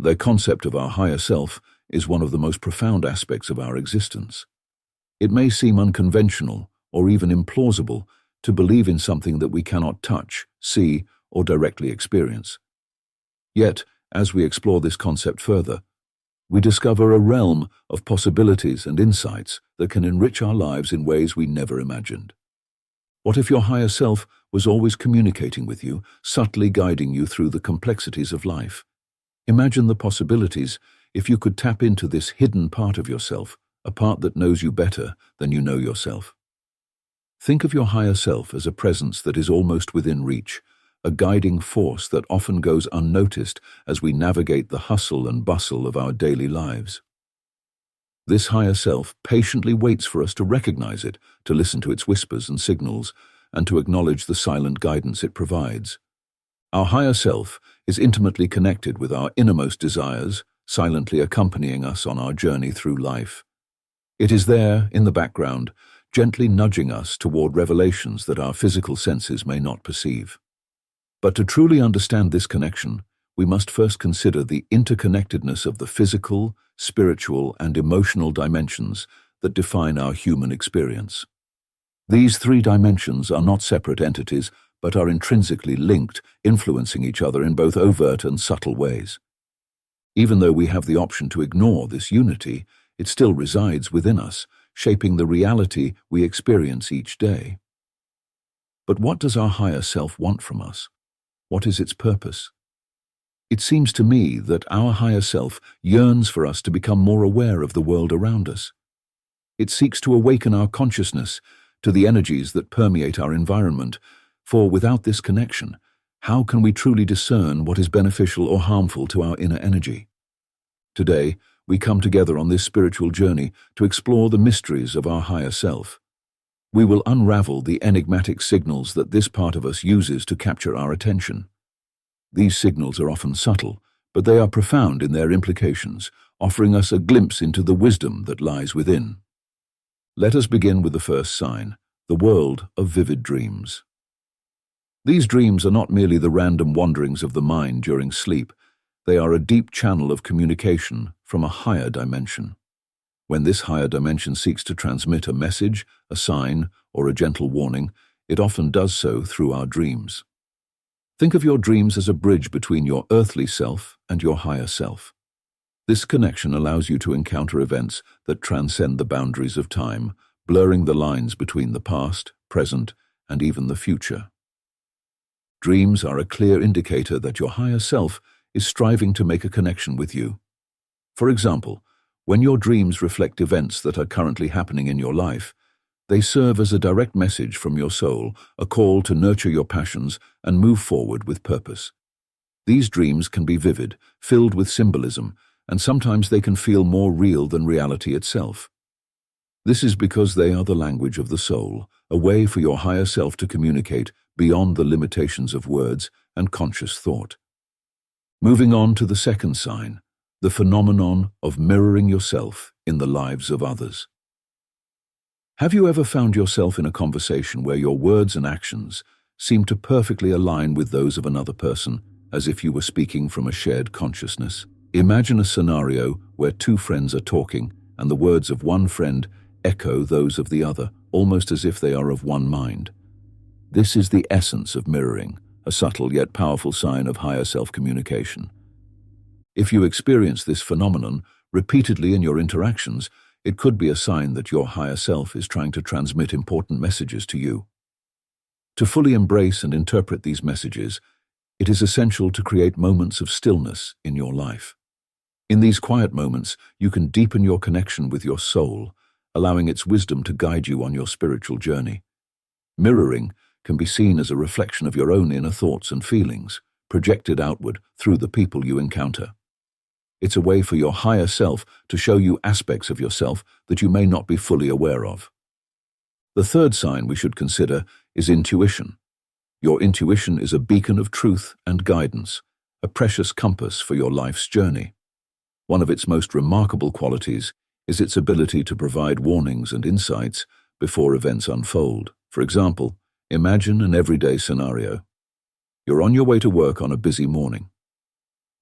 Their concept of our higher self is one of the most profound aspects of our existence. It may seem unconventional or even implausible to believe in something that we cannot touch, see, or directly experience. Yet, as we explore this concept further, we discover a realm of possibilities and insights that can enrich our lives in ways we never imagined. What if your higher self was always communicating with you, subtly guiding you through the complexities of life? Imagine the possibilities if you could tap into this hidden part of yourself, a part that knows you better than you know yourself. Think of your higher self as a presence that is almost within reach, a guiding force that often goes unnoticed as we navigate the hustle and bustle of our daily lives. This higher self patiently waits for us to recognize it, to listen to its whispers and signals, and to acknowledge the silent guidance it provides. Our higher self is intimately connected with our innermost desires, silently accompanying us on our journey through life. It is there, in the background, gently nudging us toward revelations that our physical senses may not perceive. But to truly understand this connection, we must first consider the interconnectedness of the physical, spiritual, and emotional dimensions that define our human experience. These three dimensions are not separate entities, but are intrinsically linked, influencing each other in both overt and subtle ways. Even though we have the option to ignore this unity, it still resides within us, shaping the reality we experience each day. But what does our higher self want from us? What is its purpose? It seems to me that our higher self yearns for us to become more aware of the world around us. It seeks to awaken our consciousness to the energies that permeate our environment, for without this connection, how can we truly discern what is beneficial or harmful to our inner energy? Today, we come together on this spiritual journey to explore the mysteries of our higher self. We will unravel the enigmatic signals that this part of us uses to capture our attention. These signals are often subtle, but they are profound in their implications, offering us a glimpse into the wisdom that lies within. Let us begin with the first sign, the world of vivid dreams. These dreams are not merely the random wanderings of the mind during sleep. They are a deep channel of communication from a higher dimension. When this higher dimension seeks to transmit a message, a sign, or a gentle warning, it often does so through our dreams. Think of your dreams as a bridge between your earthly self and your higher self. This connection allows you to encounter events that transcend the boundaries of time, blurring the lines between the past, present, and even the future. Dreams are a clear indicator that your higher self is striving to make a connection with you. For example, when your dreams reflect events that are currently happening in your life, they serve as a direct message from your soul, a call to nurture your passions and move forward with purpose. These dreams can be vivid, filled with symbolism, and sometimes they can feel more real than reality itself. This is because they are the language of the soul, a way for your higher self to communicate beyond the limitations of words and conscious thought. Moving on to the second sign, the phenomenon of mirroring yourself in the lives of others. Have you ever found yourself in a conversation where your words and actions seem to perfectly align with those of another person, as if you were speaking from a shared consciousness? Imagine a scenario where two friends are talking, and the words of one friend echo those of the other, almost as if they are of one mind. This is the essence of mirroring, a subtle yet powerful sign of higher self-communication. If you experience this phenomenon repeatedly in your interactions, it could be a sign that your higher self is trying to transmit important messages to you. To fully embrace and interpret these messages, it is essential to create moments of stillness in your life. In these quiet moments, you can deepen your connection with your soul, allowing its wisdom to guide you on your spiritual journey. Mirroring can be seen as a reflection of your own inner thoughts and feelings, projected outward through the people you encounter. It's a way for your higher self to show you aspects of yourself that you may not be fully aware of. The third sign we should consider is intuition. Your intuition is a beacon of truth and guidance, a precious compass for your life's journey. One of its most remarkable qualities is its ability to provide warnings and insights before events unfold. For example, imagine an everyday scenario. You're on your way to work on a busy morning.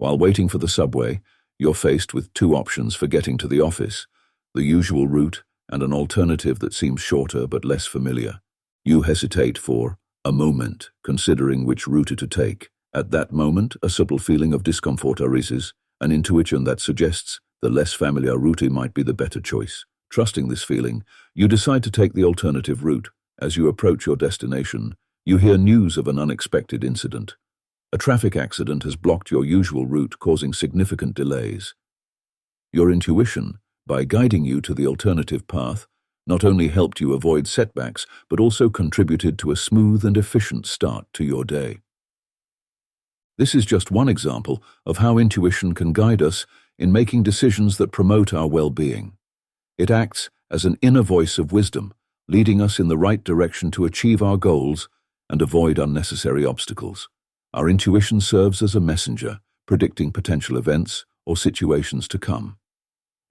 While waiting for the subway, you're faced with two options for getting to the office: the usual route and an alternative that seems shorter but less familiar. You hesitate for a moment, considering which route to take. At that moment, a subtle feeling of discomfort arises, an intuition that suggests the less familiar route might be the better choice. Trusting this feeling, you decide to take the alternative route. As you approach your destination, you hear news of an unexpected incident. A traffic accident has blocked your usual route, causing significant delays. Your intuition, by guiding you to the alternative path, not only helped you avoid setbacks, but also contributed to a smooth and efficient start to your day. This is just one example of how intuition can guide us in making decisions that promote our well-being. It acts as an inner voice of wisdom, leading us in the right direction to achieve our goals and avoid unnecessary obstacles. Our intuition serves as a messenger, predicting potential events or situations to come.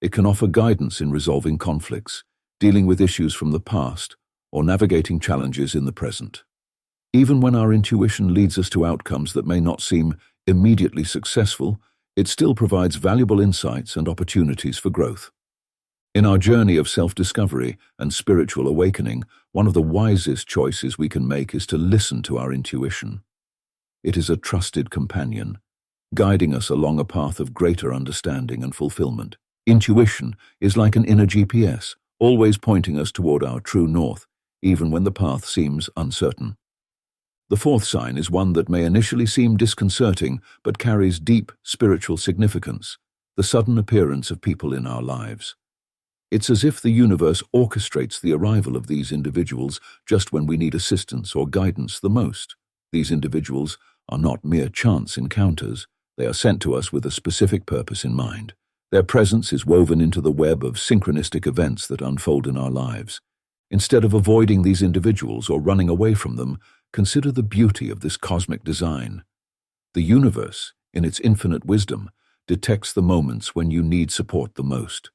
It can offer guidance in resolving conflicts, dealing with issues from the past, or navigating challenges in the present. Even when our intuition leads us to outcomes that may not seem immediately successful, it still provides valuable insights and opportunities for growth. In our journey of self-discovery and spiritual awakening, one of the wisest choices we can make is to listen to our intuition. It is a trusted companion, guiding us along a path of greater understanding and fulfillment. Intuition is like an inner GPS, always pointing us toward our true north, even when the path seems uncertain. The fourth sign is one that may initially seem disconcerting, but carries deep spiritual significance: the sudden appearance of people in our lives. It's as if the universe orchestrates the arrival of these individuals just when we need assistance or guidance the most. These individuals are not mere chance encounters. They are sent to us with a specific purpose in mind. Their presence is woven into the web of synchronistic events that unfold in our lives. Instead of avoiding these individuals or running away from them, consider the beauty of this cosmic design. The universe, in its infinite wisdom, detects the moments when you need support the most.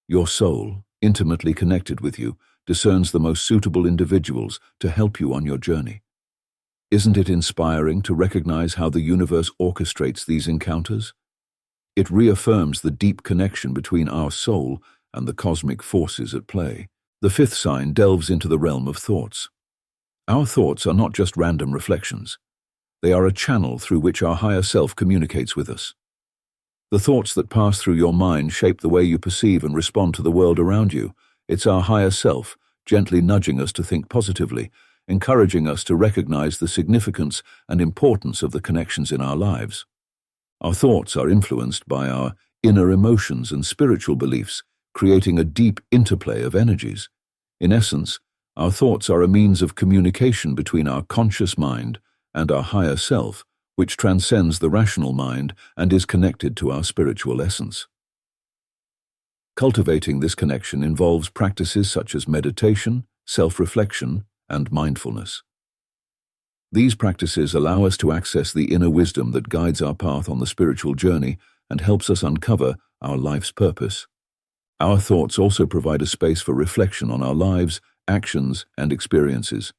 Your soul, intimately connected with you, discerns the most suitable individuals to help you on your journey. Isn't it inspiring to recognize how the universe orchestrates these encounters? It reaffirms the deep connection between our soul and the cosmic forces at play. The fifth sign delves into the realm of thoughts. Our thoughts are not just random reflections. They are a channel through which our higher self communicates with us. The thoughts that pass through your mind shape the way you perceive and respond to the world around you. It's our higher self, gently nudging us to think positively, encouraging us to recognize the significance and importance of the connections in our lives. Our thoughts are influenced by our inner emotions and spiritual beliefs, creating a deep interplay of energies. In essence, our thoughts are a means of communication between our conscious mind and our higher self, which transcends the rational mind and is connected to our spiritual essence. Cultivating this connection involves practices such as meditation, self-reflection, and mindfulness. These practices allow us to access the inner wisdom that guides our path on the spiritual journey and helps us uncover our life's purpose. Our thoughts also provide a space for reflection on our lives, actions, and experiences.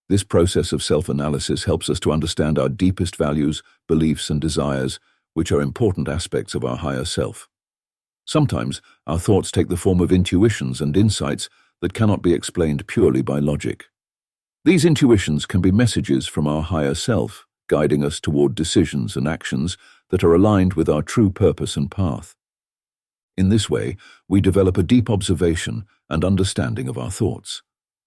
This process of self-analysis helps us to understand our deepest values, beliefs, and desires, which are important aspects of our higher self. Sometimes, our thoughts take the form of intuitions and insights that cannot be explained purely by logic. These intuitions can be messages from our higher self, guiding us toward decisions and actions that are aligned with our true purpose and path. In this way, we develop a deep observation and understanding of our thoughts.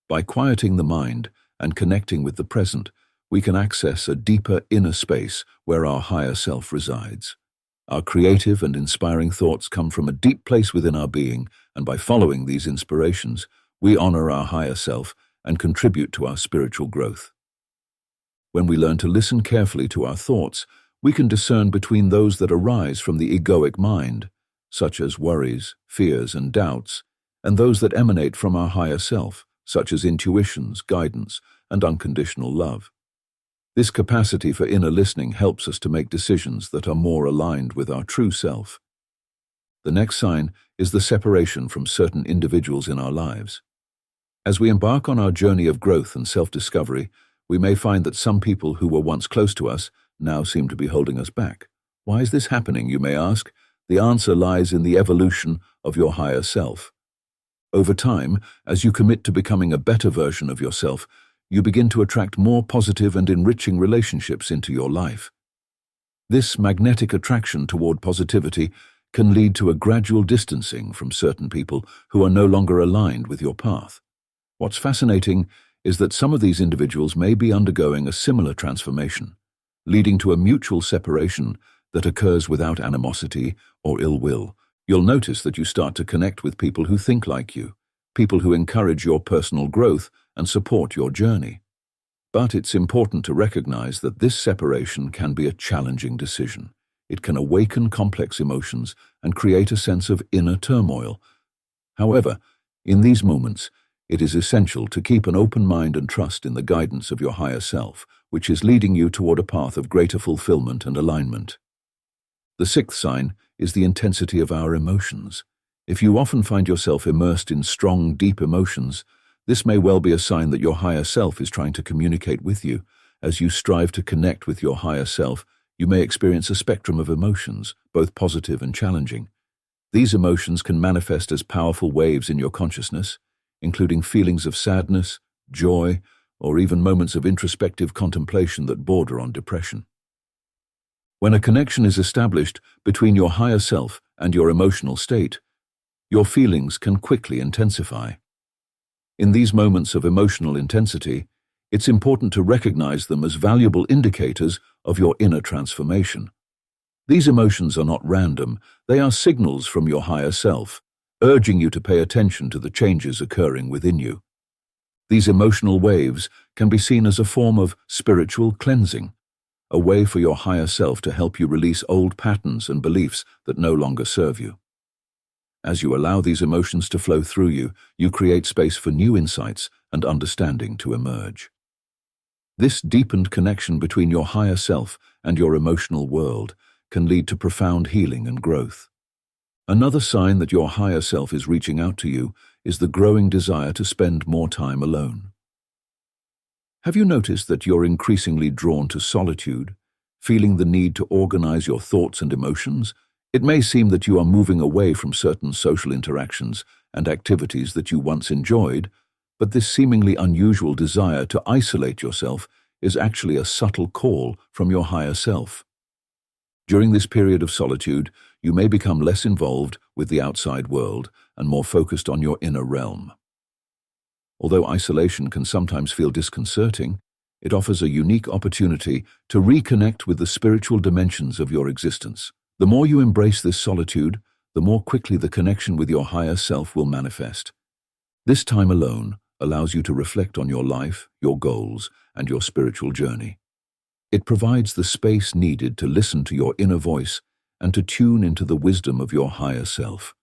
By quieting the mind and connecting with the present, we can access a deeper inner space where our higher self resides. Our creative and inspiring thoughts come from a deep place within our being, and by following these inspirations, we honor our higher self and contribute to our spiritual growth. When we learn to listen carefully to our thoughts, we can discern between those that arise from the egoic mind, such as worries, fears, and doubts, and those that emanate from our higher self, such as intuitions, guidance, and unconditional love. This capacity for inner listening helps us to make decisions that are more aligned with our true self. The next sign is the separation from certain individuals in our lives. As we embark on our journey of growth and self-discovery, we may find that some people who were once close to us now seem to be holding us back, Why is this happening, you may ask? The answer lies in the evolution of your higher self. Over time, as you commit to becoming a better version of yourself, you begin to attract more positive and enriching relationships into your life. This magnetic attraction toward positivity can lead to a gradual distancing from certain people who are no longer aligned with your path. What's fascinating is that some of these individuals may be undergoing a similar transformation, leading to a mutual separation that occurs without animosity or ill will. You'll notice that you start to connect with people who think like you, people who encourage your personal growth and support your journey. But it's important to recognize that this separation can be a challenging decision. It can awaken complex emotions and create a sense of inner turmoil. However, in these moments, it is essential to keep an open mind and trust in the guidance of your higher self, which is leading you toward a path of greater fulfillment and alignment. The sixth sign is the intensity of our emotions. If you often find yourself immersed in strong, deep emotions, this may well be a sign that your higher self is trying to communicate with you. As you strive to connect with your higher self, you may experience a spectrum of emotions, both positive and challenging. These emotions can manifest as powerful waves in your consciousness, including feelings of sadness, joy, or even moments of introspective contemplation that border on depression. When a connection is established between your higher self and your emotional state, your feelings can quickly intensify. In these moments of emotional intensity, it's important to recognize them as valuable indicators of your inner transformation. These emotions are not random, they are signals from your higher self, urging you to pay attention to the changes occurring within you. These emotional waves can be seen as a form of spiritual cleansing, a way for your higher self to help you release old patterns and beliefs that no longer serve you. As you allow these emotions to flow through you, you create space for new insights and understanding to emerge. This deepened connection between your higher self and your emotional world can lead to profound healing and growth. Another sign that your higher self is reaching out to you is the growing desire to spend more time alone. Have you noticed that you're increasingly drawn to solitude, feeling the need to organize your thoughts and emotions? It may seem that you are moving away from certain social interactions and activities that you once enjoyed, but this seemingly unusual desire to isolate yourself is actually a subtle call from your higher self. During this period of solitude, you may become less involved with the outside world and more focused on your inner realm. Although isolation can sometimes feel disconcerting, it offers a unique opportunity to reconnect with the spiritual dimensions of your existence. The more you embrace this solitude, the more quickly the connection with your higher self will manifest. This time alone allows you to reflect on your life, your goals, and your spiritual journey. It provides the space needed to listen to your inner voice and to tune into the wisdom of your higher self.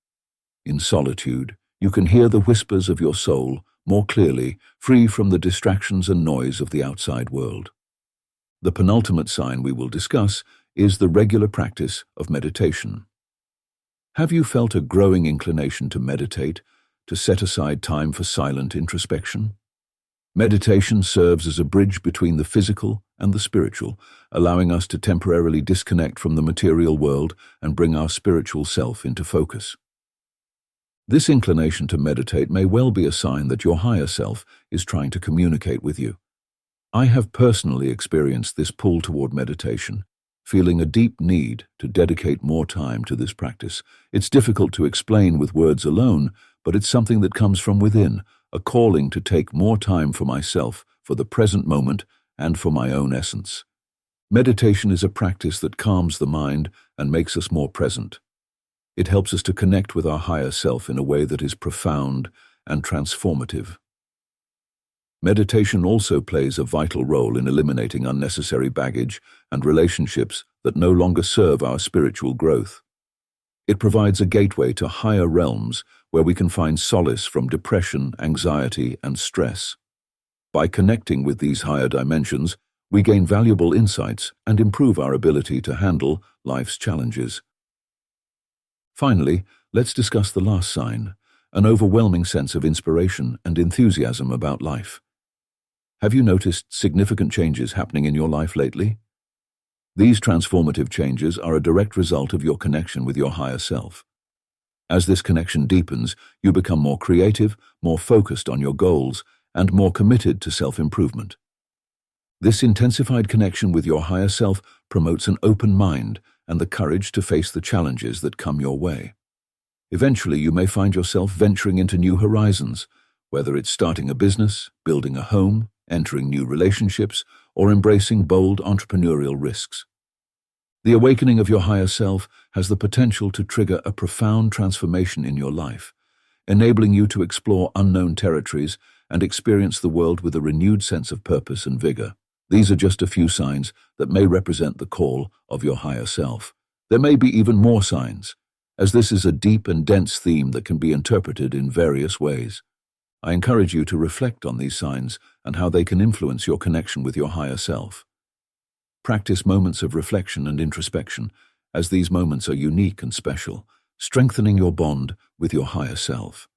In solitude, you can hear the whispers of your soul more clearly, free from the distractions and noise of the outside world. The penultimate sign we will discuss is the regular practice of meditation. Have you felt a growing inclination to meditate, to set aside time for silent introspection? Meditation serves as a bridge between the physical and the spiritual, allowing us to temporarily disconnect from the material world and bring our spiritual self into focus. This inclination to meditate may well be a sign that your higher self is trying to communicate with you. I have personally experienced this pull toward meditation, feeling a deep need to dedicate more time to this practice. It's difficult to explain with words alone, but it's something that comes from within, a calling to take more time for myself, for the present moment, and for my own essence. Meditation is a practice that calms the mind and makes us more present. It helps us to connect with our higher self in a way that is profound and transformative. Meditation also plays a vital role in eliminating unnecessary baggage and relationships that no longer serve our spiritual growth. It provides a gateway to higher realms where we can find solace from depression, anxiety, and stress. By connecting with these higher dimensions, we gain valuable insights and improve our ability to handle life's challenges. Finally, let's discuss the last sign, an overwhelming sense of inspiration and enthusiasm about life. Have you noticed significant changes happening in your life lately? These transformative changes are a direct result of your connection with your higher self. As this connection deepens, you become more creative, more focused on your goals, and more committed to self-improvement. This intensified connection with your higher self promotes an open mind and the courage to face the challenges that come your way. Eventually, you may find yourself venturing into new horizons, whether it's starting a business, building a home, entering new relationships, or embracing bold entrepreneurial risks. The awakening of your higher self has the potential to trigger a profound transformation in your life, enabling you to explore unknown territories and experience the world with a renewed sense of purpose and vigor. These are just a few signs that may represent the call of your higher self. There may be even more signs, as this is a deep and dense theme that can be interpreted in various ways. I encourage you to reflect on these signs and how they can influence your connection with your higher self. Practice moments of reflection and introspection, as these moments are unique and special, strengthening your bond with your higher self.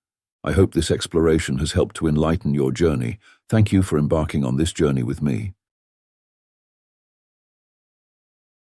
I hope this exploration has helped to enlighten your journey. Thank you for embarking on this journey with me.